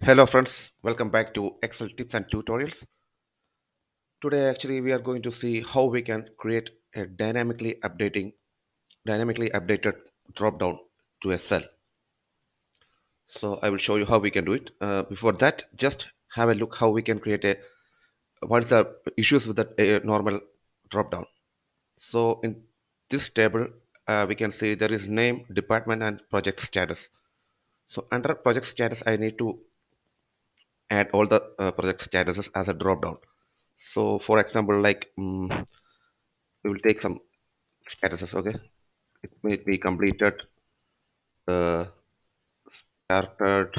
Hello friends, welcome back to Excel tips and tutorials. Today actually we are going to see how we can create a dynamically updated drop down to a cell. So I will show you how we can do it. Before that, just have a look how we can create a what is the issues with a normal drop down. So in this table we can see there is name, department and project status. So under project status I need to add all the project statuses as a drop down. So for example, like we will take some statuses. Okay, it may be completed, uh, started,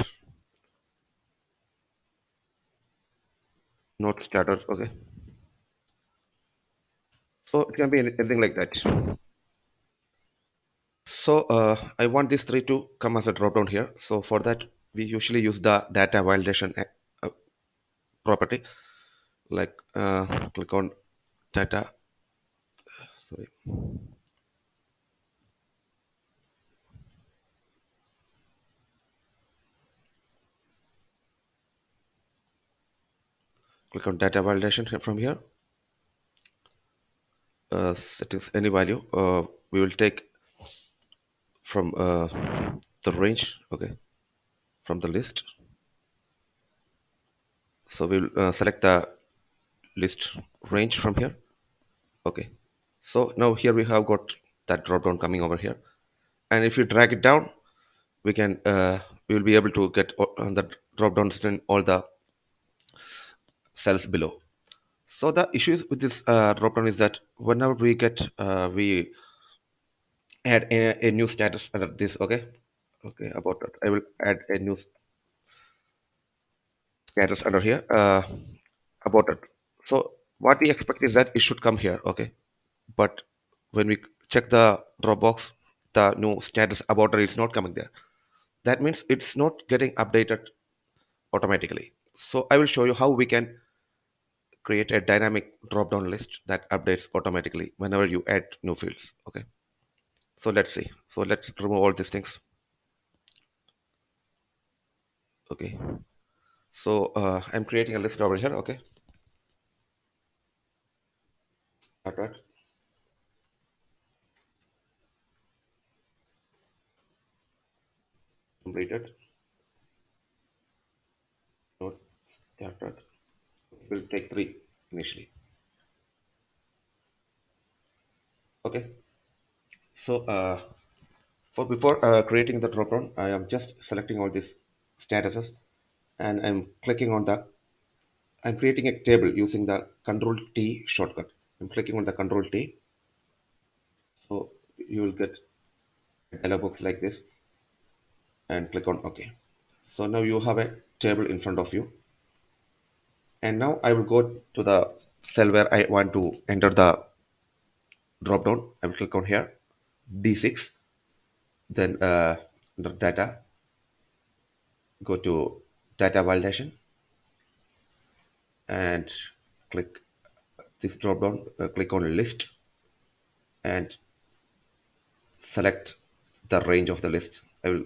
not started. Okay, so it can be anything like that. So I want these three to come as a drop down here. So for that, we usually use the data validation property. Like click on data. Sorry, click on data validation from here. Settings any value. We will take from the range. Okay, from the list. So we'll select the list range from here. Okay. So now here we have got that drop down coming over here. And if you drag it down, we can we will be able to get on the drop downs in all the cells below. So the issues with this drop down is that whenever we get we add a new status under this. Okay. Okay, about that. I will add a new status under here about it. So what we expect is that it should come here. Okay. But when we check the Dropbox, the new status about it is not coming there. That means it's not getting updated automatically. So I will show you how we can create a dynamic drop-down list that updates automatically whenever you add new fields. Okay. So let's see. So let's remove all these things. Okay. So I'm creating a list over here. Okay. Alright. Completed. Not started. We'll take three initially. Okay. So for before creating the dropdown, I am just selecting all these statuses and I'm clicking on the, I'm creating a table using the Control T shortcut. I'm clicking on the Control T. So you will get a dialog box like this and click on OK. So now you have a table in front of you. And now I will go to the cell where I want to enter the dropdown. I will click on here, D6, then under data, go to data validation and click this drop down, click on list and select the range of the list. I will,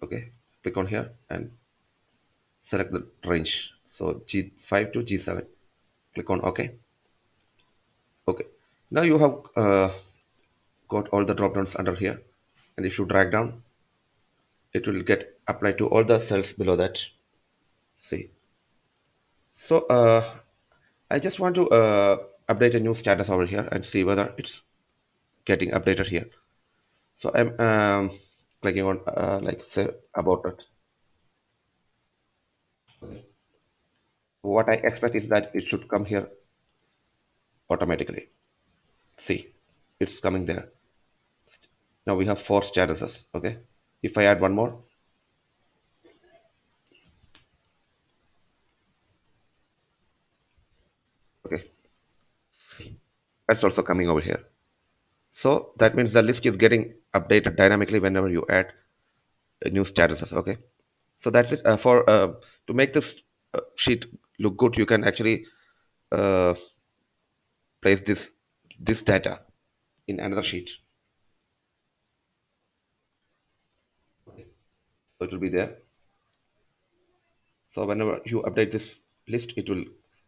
okay, click on here and select the range. So G5 to G7. Click on OK. Okay. Now you have got all the drop downs under here. And if you drag down, it will get applied to all the cells below that. See. So I just want to update a new status over here and see whether it's getting updated here. So I'm clicking on like say about it. What I expect is that it should come here automatically. See, it's coming there. Now we have four statuses. Okay. If I add one more, okay, that's also coming over here. So that means the list is getting updated dynamically whenever you add new statuses. Okay. So that's it. For to make this sheet look good, you can actually uh, place this data in another sheet. So it will be there. So whenever you update this list, it will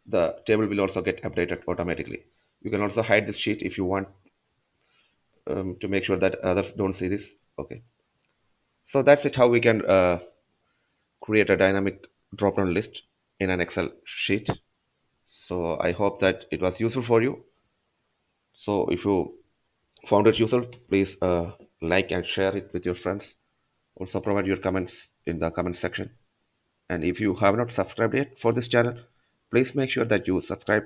the table will also get updated automatically. You can also hide this sheet if you want, to make sure that others don't see this. Okay, so that's it, how we can create a dynamic drop-down list in an Excel sheet. So I hope that it was useful for you. So if you found it useful, please like and share it with your friends. Also provide your comments in the comment section. And if you have not subscribed yet for this channel, please make sure that you subscribe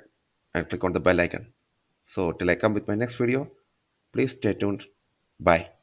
and click on the bell icon. So till I come with my next video, please stay tuned. Bye.